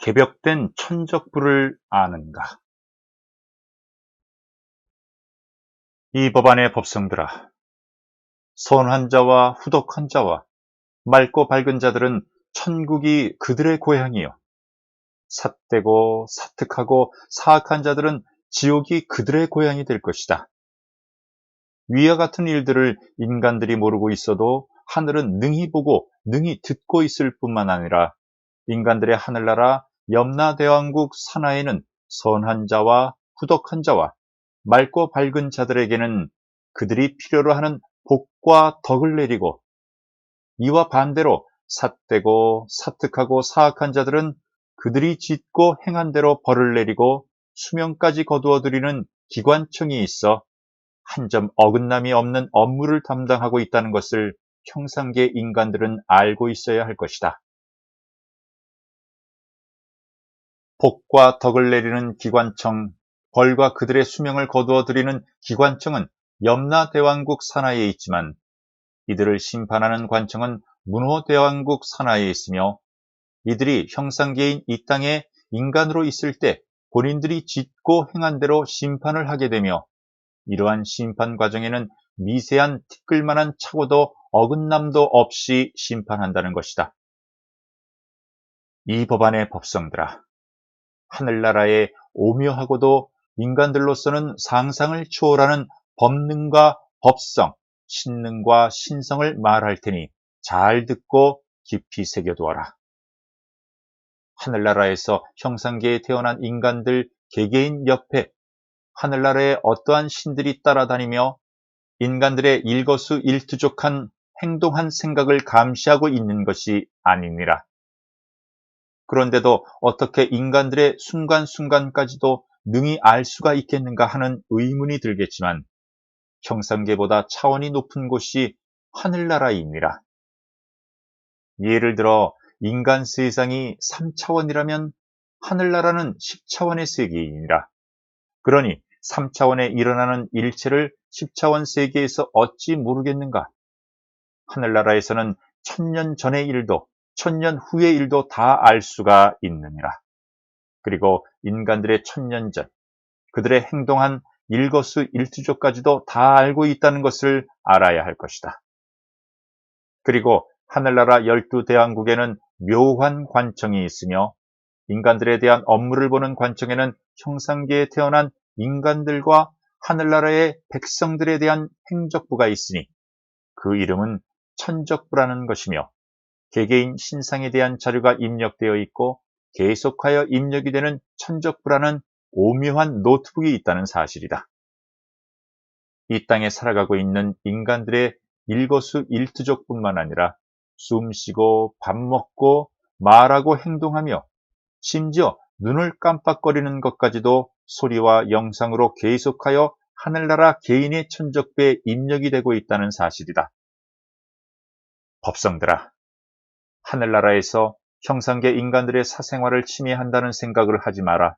개벽된 천적불을 아는가? 이 법안의 법성들아, 선한 자와 후덕한 자와 맑고 밝은 자들은 천국이 그들의 고향이요, 삿되고 사특하고 사악한 자들은 지옥이 그들의 고향이 될 것이다. 위와 같은 일들을 인간들이 모르고 있어도 하늘은 능히 보고 능히 듣고 있을 뿐만 아니라 인간들의 하늘나라 염라대왕국 산하에는 선한 자와 후덕한 자와 맑고 밝은 자들에게는 그들이 필요로 하는 복과 덕을 내리고, 이와 반대로 삿되고 사특하고 사악한 자들은 그들이 짓고 행한 대로 벌을 내리고 수명까지 거두어 들이는 기관청이 있어 한 점 어긋남이 없는 업무를 담당하고 있다는 것을 형상계 인간들은 알고 있어야 할 것이다. 복과 덕을 내리는 기관청, 벌과 그들의 수명을 거두어 들이는 기관청은 염라대왕국 산하에 있지만, 이들을 심판하는 관청은 문호대왕국 산하에 있으며, 이들이 형상계인 이 땅에 인간으로 있을 때 본인들이 짓고 행한 대로 심판을 하게 되며, 이러한 심판 과정에는 미세한 티끌만한 착오도 어긋남도 없이 심판한다는 것이다. 이 법안의 법성들아, 하늘나라의 오묘하고도 인간들로서는 상상을 초월하는 법능과 법성, 신능과 신성을 말할 테니 잘 듣고 깊이 새겨두어라. 하늘나라에서 형상계에 태어난 인간들 개개인 옆에 하늘나라의 어떠한 신들이 따라다니며 인간들의 일거수일투족한 행동한 생각을 감시하고 있는 것이 아니니라. 그런데도 어떻게 인간들의 순간순간까지도 능히 알 수가 있겠는가 하는 의문이 들겠지만, 형상계보다 차원이 높은 곳이 하늘나라이니라. 예를 들어 인간 세상이 3차원이라면 하늘나라는 10차원의 세계이니라. 그러니 3차원에 일어나는 일체를 10차원 세계에서 어찌 모르겠는가? 하늘나라에서는 1000년 전의 일도 1000년 후의 일도 다 알 수가 있느니라. 그리고 인간들의 1000년 전, 그들의 행동한 일거수일투족까지도 다 알고 있다는 것을 알아야 할 것이다. 그리고 하늘나라 12대왕국에는 묘한 관청이 있으며, 인간들에 대한 업무를 보는 관청에는 형상계에 태어난 인간들과 하늘나라의 백성들에 대한 행적부가 있으니 그 이름은 천적부라는 것이며, 개개인 신상에 대한 자료가 입력되어 있고 계속하여 입력이 되는 천적부라는 오묘한 노트북이 있다는 사실이다. 이 땅에 살아가고 있는 인간들의 일거수일투족뿐만 아니라 숨쉬고 밥 먹고 말하고 행동하며 심지어 눈을 깜빡거리는 것까지도 소리와 영상으로 계속하여 하늘나라 개인의 천적부에 입력이 되고 있다는 사실이다. 법성들아, 하늘나라에서 형상계 인간들의 사생활을 침해한다는 생각을 하지 마라.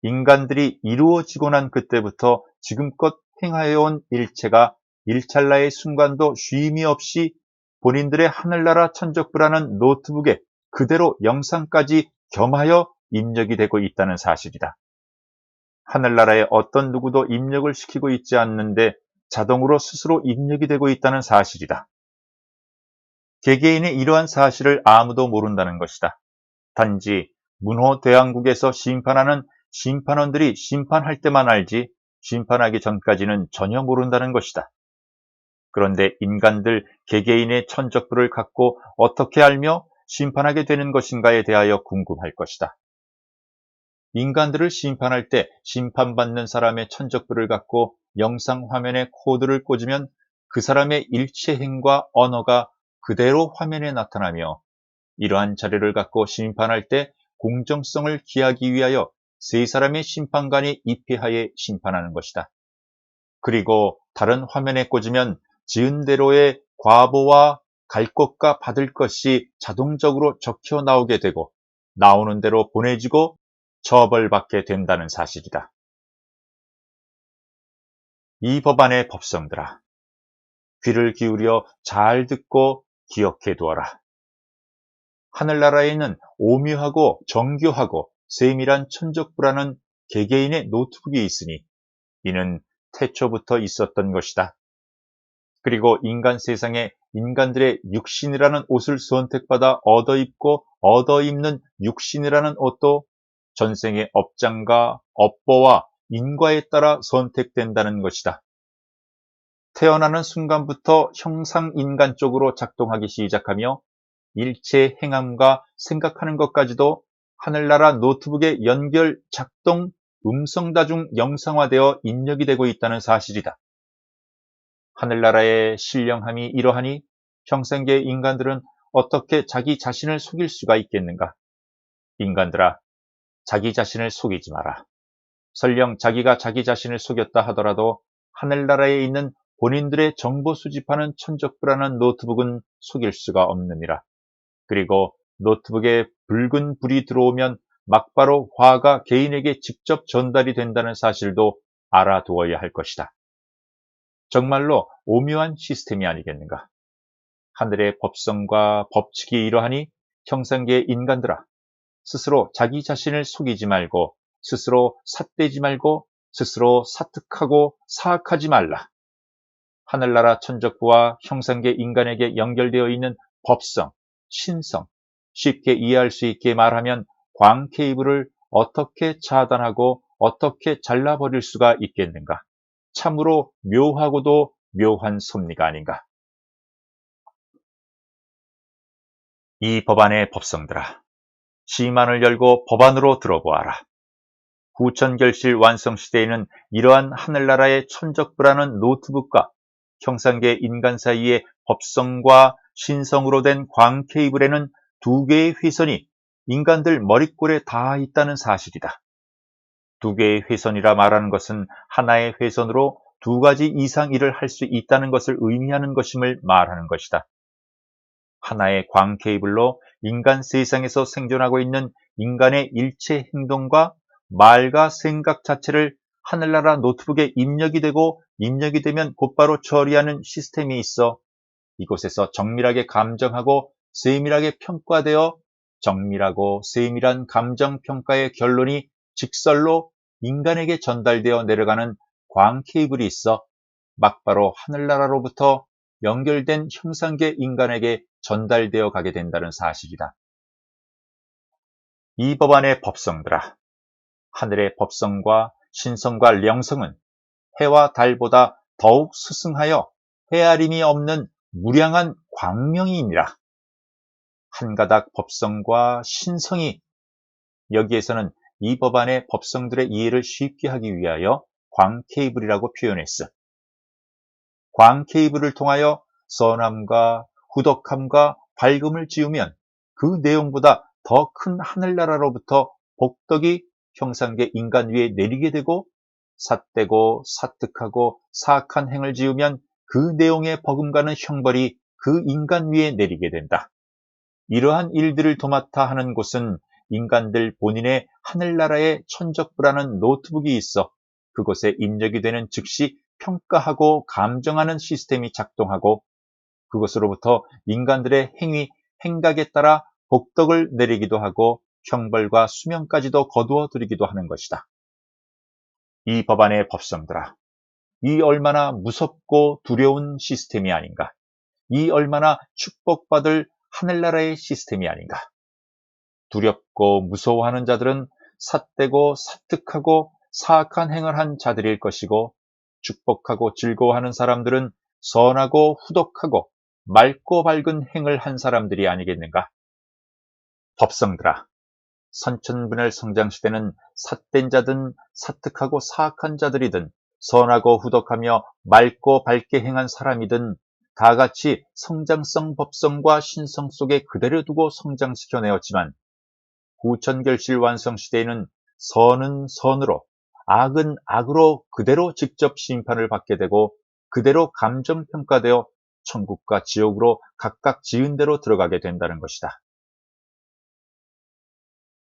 인간들이 이루어지고 난 그때부터 지금껏 행하여온 일체가 일찰나의 순간도 쉼이 없이 본인들의 하늘나라 천적부라는 노트북에 그대로 영상까지 겸하여 입력이 되고 있다는 사실이다. 하늘나라의 어떤 누구도 입력을 시키고 있지 않는데 자동으로 스스로 입력이 되고 있다는 사실이다. 개개인의 이러한 사실을 아무도 모른다는 것이다. 단지 문호대왕국에서 심판하는 심판원들이 심판할 때만 알지 심판하기 전까지는 전혀 모른다는 것이다. 그런데 인간들 개개인의 천적부를 갖고 어떻게 알며 심판하게 되는 것인가에 대하여 궁금할 것이다. 인간들을 심판할 때 심판받는 사람의 천적부를 갖고 영상 화면에 코드를 꽂으면 그 사람의 일체 행과 언어가 그대로 화면에 나타나며, 이러한 자료를 갖고 심판할 때 공정성을 기하기 위하여 세 사람의 심판관이 입회하에 심판하는 것이다. 그리고 다른 화면에 꽂으면 지은 대로의 과보와 갈 것과 받을 것이 자동적으로 적혀 나오게 되고 나오는 대로 보내지고 처벌받게 된다는 사실이다. 이 법안의 법성들아, 귀를 기울여 잘 듣고 기억해 두어라. 하늘나라에 있는 오묘하고 정교하고 세밀한 천적부라는 개개인의 노트북이 있으니 이는 태초부터 있었던 것이다. 그리고 인간 세상에 인간들의 육신이라는 옷을 선택받아 얻어입고 얻어입는 육신이라는 옷도 전생의 업장과 업보와 인과에 따라 선택된다는 것이다. 태어나는 순간부터 형상인간 쪽으로 작동하기 시작하며 일체 행함과 생각하는 것까지도 하늘나라 노트북의 연결, 작동, 음성다중 영상화되어 입력이 되고 있다는 사실이다. 하늘나라의 신령함이 이러하니 평생계 인간들은 어떻게 자기 자신을 속일 수가 있겠는가? 인간들아, 자기 자신을 속이지 마라. 설령 자기가 자기 자신을 속였다 하더라도 하늘나라에 있는 본인들의 정보 수집하는 천적부라는 노트북은 속일 수가 없느니라. 그리고 노트북에 붉은 불이 들어오면 막바로 화가 개인에게 직접 전달이 된다는 사실도 알아두어야 할 것이다. 정말로 오묘한 시스템이 아니겠는가? 하늘의 법성과 법칙이 이러하니 형상계 인간들아, 스스로 자기 자신을 속이지 말고 스스로 삿대지 말고 스스로 사특하고 사악하지 말라. 하늘나라 천적부와 형상계 인간에게 연결되어 있는 법성, 신성, 쉽게 이해할 수 있게 말하면 광 케이블을 어떻게 차단하고 어떻게 잘라버릴 수가 있겠는가? 참으로 묘하고도 묘한 섭리가 아닌가? 이 법안의 법성들아, 시만을 열고 법안으로 들어보아라. 후천결실 완성시대에는 이러한 하늘나라의 천적부라는 노트북과 형상계 인간 사이의 법성과 신성으로 된 광 케이블에는 두 개의 회선이 인간들 머릿골에 닿아 있다는 사실이다. 두 개의 회선이라 말하는 것은 하나의 회선으로 두 가지 이상 일을 할 수 있다는 것을 의미하는 것임을 말하는 것이다. 하나의 광 케이블로 인간 세상에서 생존하고 있는 인간의 일체 행동과 말과 생각 자체를 하늘나라 노트북에 입력이 되고 입력이 되면 곧바로 처리하는 시스템이 있어 이곳에서 정밀하게 감정하고 세밀하게 평가되어 정밀하고 세밀한 감정평가의 결론이 직설로 인간에게 전달되어 내려가는 광 케이블이 있어 막바로 하늘나라로부터 연결된 형상계 인간에게 전달되어 가게 된다는 사실이다. 이 법안의 법성들아, 하늘의 법성과 신성과 령성은 해와 달보다 더욱 스승하여 헤아림이 없는 무량한 광명이니라. 한 가닥 법성과 신성이 여기에서는 이 법안의 법성들의 이해를 쉽게 하기 위하여 광 케이블이라고 표현했어. 광 케이블을 통하여 선함과 후덕함과 밝음을 지으면 그 내용보다 더 큰 하늘나라로부터 복덕이 형상계 인간 위에 내리게 되고 삿되고 사특하고 사악한 행을 지으면 그 내용에 버금가는 형벌이 그 인간 위에 내리게 된다. 이러한 일들을 도맡아 하는 곳은 인간들 본인의 하늘나라의 천적부라는 노트북이 있어 그곳에 입력이 되는 즉시 평가하고 감정하는 시스템이 작동하고 그것으로부터 인간들의 행위, 행각에 따라 복덕을 내리기도 하고 형벌과 수명까지도 거두어 드리기도 하는 것이다. 이 법안의 법성들아, 이 얼마나 무섭고 두려운 시스템이 아닌가? 이 얼마나 축복받을 하늘나라의 시스템이 아닌가? 두렵고 무서워하는 자들은 삿되고 사특하고 사악한 행을 한 자들일 것이고 축복하고 즐거워하는 사람들은 선하고 후덕하고 맑고 밝은 행을 한 사람들이 아니겠는가? 법성들아, 선천분열 성장시대는 삿된 자든 사특하고 사악한 자들이든 선하고 후덕하며 맑고 밝게 행한 사람이든 다 같이 성장성 법성과 신성 속에 그대로 두고 성장시켜내었지만 후천결실 완성시대에는 선은 선으로 악은 악으로 그대로 직접 심판을 받게 되고 그대로 감정평가되어 천국과 지옥으로 각각 지은 대로 들어가게 된다는 것이다.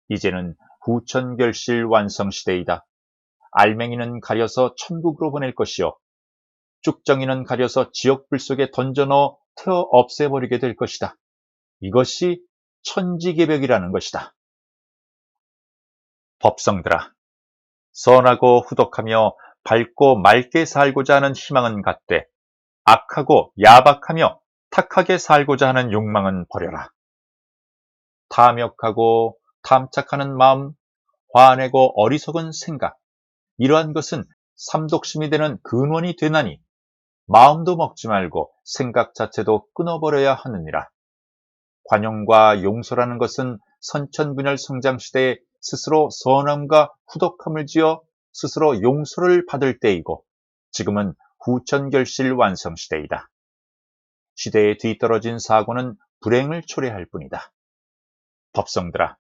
이제는 후천결실 완성시대이다. 알맹이는 가려서 천국으로 보낼 것이요 쭉정이는 가려서 지옥불 속에 던져넣어 태워 없애버리게 될 것이다. 이것이 천지개벽이라는 것이다. 법성들아, 선하고 후덕하며 밝고 맑게 살고자 하는 희망은 갖되 악하고 야박하며 탁하게 살고자 하는 욕망은 버려라. 탐욕하고 탐착하는 마음, 화내고 어리석은 생각, 이러한 것은 삼독심이 되는 근원이 되나니 마음도 먹지 말고 생각 자체도 끊어버려야 하느니라. 관용과 용서라는 것은 선천분열 성장시대에 스스로 선함과 후덕함을 지어 스스로 용서를 받을 때이고, 지금은 후천결실 완성시대이다. 시대에 뒤떨어진 사고는 불행을 초래할 뿐이다. 법성들아,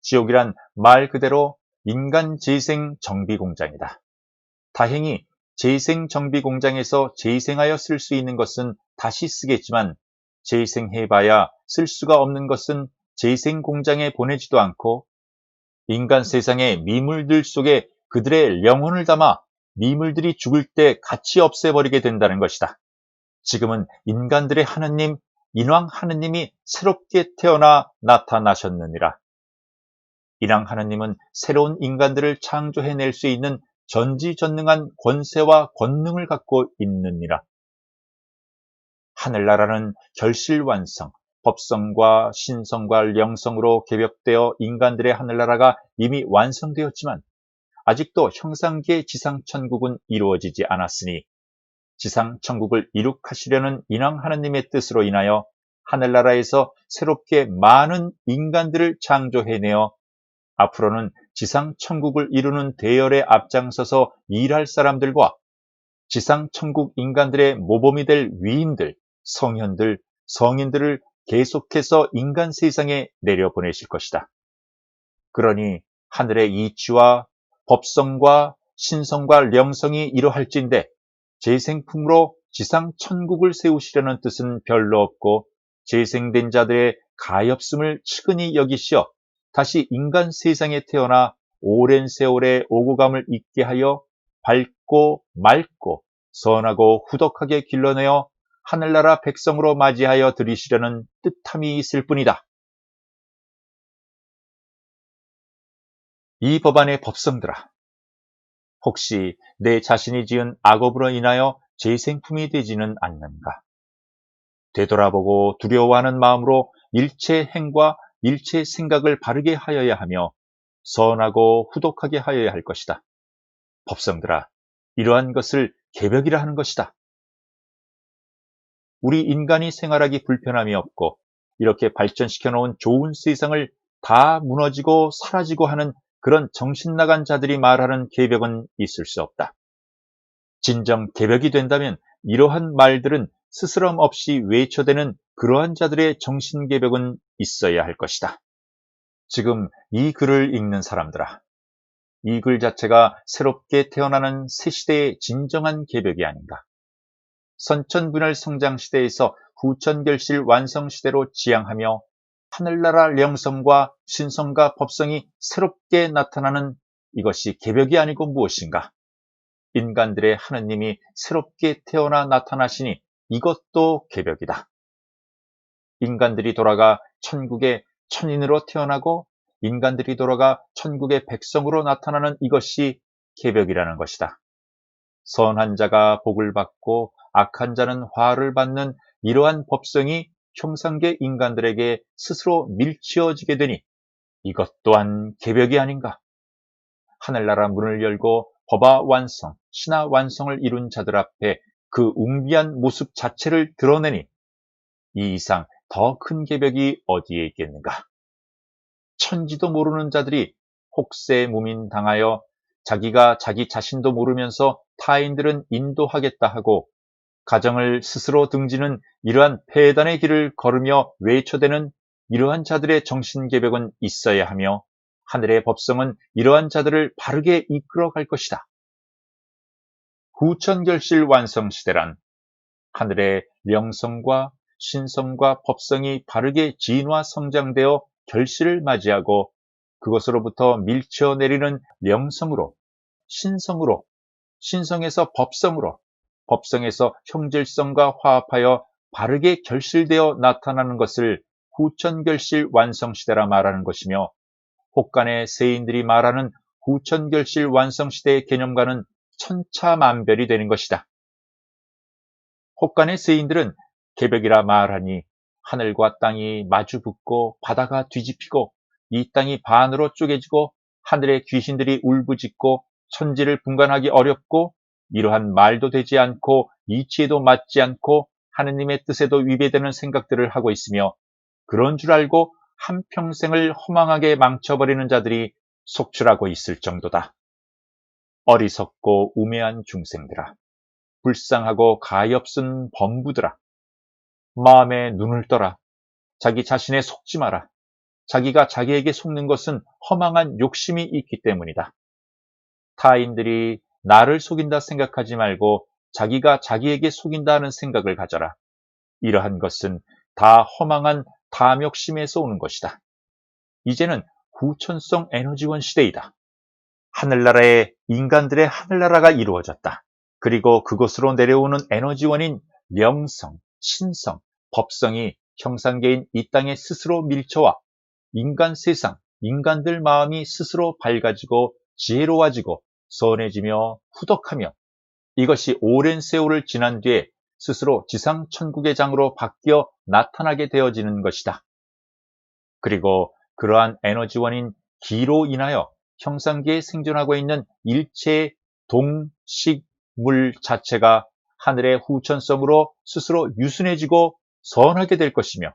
지옥이란 말 그대로 인간 재생 정비 공장이다. 다행히 재생 정비 공장에서 재생하여 쓸 수 있는 것은 다시 쓰겠지만, 재생해봐야 쓸 수가 없는 것은 재생 공장에 보내지도 않고 인간 세상의 미물들 속에 그들의 영혼을 담아 미물들이 죽을 때 같이 없애버리게 된다는 것이다. 지금은 인간들의 하느님, 인왕 하느님이 새롭게 태어나 나타나셨느니라. 인왕 하느님은 새로운 인간들을 창조해낼 수 있는 전지전능한 권세와 권능을 갖고 있느니라. 하늘나라는 결실완성, 법성과 신성과 영성으로 개벽되어 인간들의 하늘나라가 이미 완성되었지만 아직도 형상계 지상천국은 이루어지지 않았으니, 지상천국을 이룩하시려는 인왕 하느님의 뜻으로 인하여 하늘나라에서 새롭게 많은 인간들을 창조해내어 앞으로는 지상천국을 이루는 대열에 앞장서서 일할 사람들과 지상천국 인간들의 모범이 될 위인들, 성현들, 성인들을 계속해서 인간 세상에 내려보내실 것이다. 그러니 하늘의 이치와 법성과 신성과 영성이 이러할진대 재생품으로 지상천국을 세우시려는 뜻은 별로 없고, 재생된 자들의 가엾음을 측은히 여기시어 다시 인간 세상에 태어나 오랜 세월의 오고감을 잊게 하여 밝고 맑고 선하고 후덕하게 길러내어 하늘나라 백성으로 맞이하여 들이시려는 뜻함이 있을 뿐이다. 이 법안의 법성들아, 혹시 내 자신이 지은 악업으로 인하여 재생품이 되지는 않는가? 되돌아보고 두려워하는 마음으로 일체 행과 일체 생각을 바르게 하여야 하며 선하고 후덕하게 하여야 할 것이다. 법성들아, 이러한 것을 개벽이라 하는 것이다. 우리 인간이 생활하기 불편함이 없고 이렇게 발전시켜 놓은 좋은 세상을 다 무너지고 사라지고 하는 그런 정신나간 자들이 말하는 개벽은 있을 수 없다. 진정 개벽이 된다면 이러한 말들은 스스럼 없이 외쳐대는 그러한 자들의 정신개벽은 있어야 할 것이다. 지금 이 글을 읽는 사람들아, 이 글 자체가 새롭게 태어나는 새 시대의 진정한 개벽이 아닌가. 선천분열 성장시대에서 후천결실 완성시대로 지향하며 하늘나라 영성과 신성과 법성이 새롭게 나타나는 이것이 개벽이 아니고 무엇인가. 인간들의 하느님이 새롭게 태어나 나타나시니 이것도 개벽이다. 인간들이 돌아가 천국의 천인으로 태어나고 인간들이 돌아가 천국의 백성으로 나타나는 이것이 개벽이라는 것이다. 선한 자가 복을 받고 악한 자는 화를 받는 이러한 법성이 형상계 인간들에게 스스로 밀치어지게 되니 이것 또한 개벽이 아닌가. 하늘나라 문을 열고 법화 완성, 신화 완성을 이룬 자들 앞에 그 웅비한 모습 자체를 드러내니 이 이상 더 큰 개벽이 어디에 있겠는가. 천지도 모르는 자들이 혹세 무민당하여 자기가 자기 자신도 모르면서 타인들은 인도하겠다 하고 가정을 스스로 등지는 이러한 폐단의 길을 걸으며 외쳐대는 이러한 자들의 정신개벽은 있어야 하며, 하늘의 법성은 이러한 자들을 바르게 이끌어갈 것이다. 후천결실 완성시대란 하늘의 영성과 신성과 법성이 바르게 진화 성장되어 결실을 맞이하고 그것으로부터 밀쳐 내리는 영성으로, 신성으로, 신성에서 법성으로, 법성에서 형질성과 화합하여 바르게 결실되어 나타나는 것을 후천결실 완성시대라 말하는 것이며, 혹간의 세인들이 말하는 후천결실 완성시대의 개념과는 천차만별이 되는 것이다. 혹간의 세인들은 개벽이라 말하니 하늘과 땅이 마주 붙고 바다가 뒤집히고 이 땅이 반으로 쪼개지고 하늘의 귀신들이 울부짖고 천지를 분간하기 어렵고 이러한 말도 되지 않고 이치에도 맞지 않고 하느님의 뜻에도 위배되는 생각들을 하고 있으며, 그런 줄 알고 한평생을 허망하게 망쳐버리는 자들이 속출하고 있을 정도다. 어리석고 우매한 중생들아, 불쌍하고 가엾은 범부들아, 마음에 눈을 떠라. 자기 자신에 속지 마라. 자기가 자기에게 속는 것은 허망한 욕심이 있기 때문이다. 타인들이 나를 속인다 생각하지 말고 자기가 자기에게 속인다 하는 생각을 가져라. 이러한 것은 다 허망한 탐욕심에서 오는 것이다. 이제는 후천성 에너지원 시대이다. 하늘나라에 인간들의 하늘나라가 이루어졌다. 그리고 그곳으로 내려오는 에너지원인 명성, 신성, 법성이 형상계인 이 땅에 스스로 밀쳐와 인간 세상, 인간들 마음이 스스로 밝아지고 지혜로워지고 선해지며 후덕하며, 이것이 오랜 세월을 지난 뒤에 스스로 지상 천국의 장으로 바뀌어 나타나게 되어지는 것이다. 그리고 그러한 에너지원인 기로 인하여 형상계에 생존하고 있는 일체의 동식물 자체가 하늘의 후천성으로 스스로 유순해지고 선하게 될 것이며,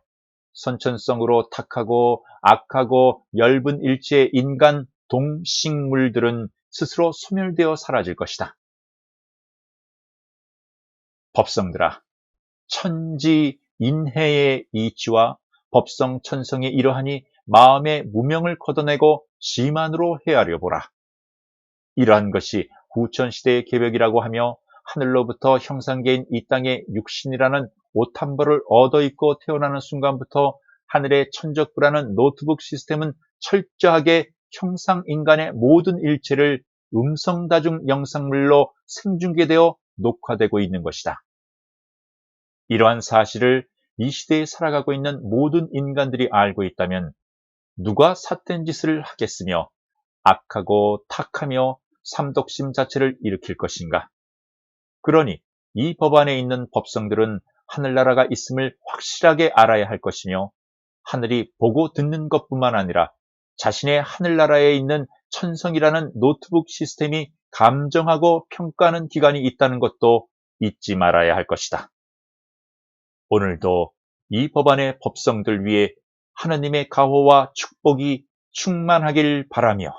선천성으로 탁하고 악하고 엷은 일체의 인간 동식물들은 스스로 소멸되어 사라질 것이다. 법성들아, 천지 인해의 이치와 법성 천성이 이러하니 마음의 무명을 걷어내고 심안으로 헤아려 보라. 이러한 것이 후천시대의 개벽이라고 하며, 하늘로부터 형상계인 이 땅의 육신이라는 옷 한 벌을 얻어 입고 태어나는 순간부터 하늘의 천적부라는 노트북 시스템은 철저하게 형상인간의 모든 일체를 음성다중 영상물로 생중계되어 녹화되고 있는 것이다. 이러한 사실을 이 시대에 살아가고 있는 모든 인간들이 알고 있다면 누가 삿된 짓을 하겠으며 악하고 탁하며 삼독심 자체를 일으킬 것인가? 그러니 이 법안에 있는 법성들은 하늘나라가 있음을 확실하게 알아야 할 것이며, 하늘이 보고 듣는 것뿐만 아니라 자신의 하늘나라에 있는 천성이라는 노트북 시스템이 감정하고 평가하는 기관이 있다는 것도 잊지 말아야 할 것이다. 오늘도 이 법안의 법성들 위에 하느님의 가호와 축복이 충만하길 바라며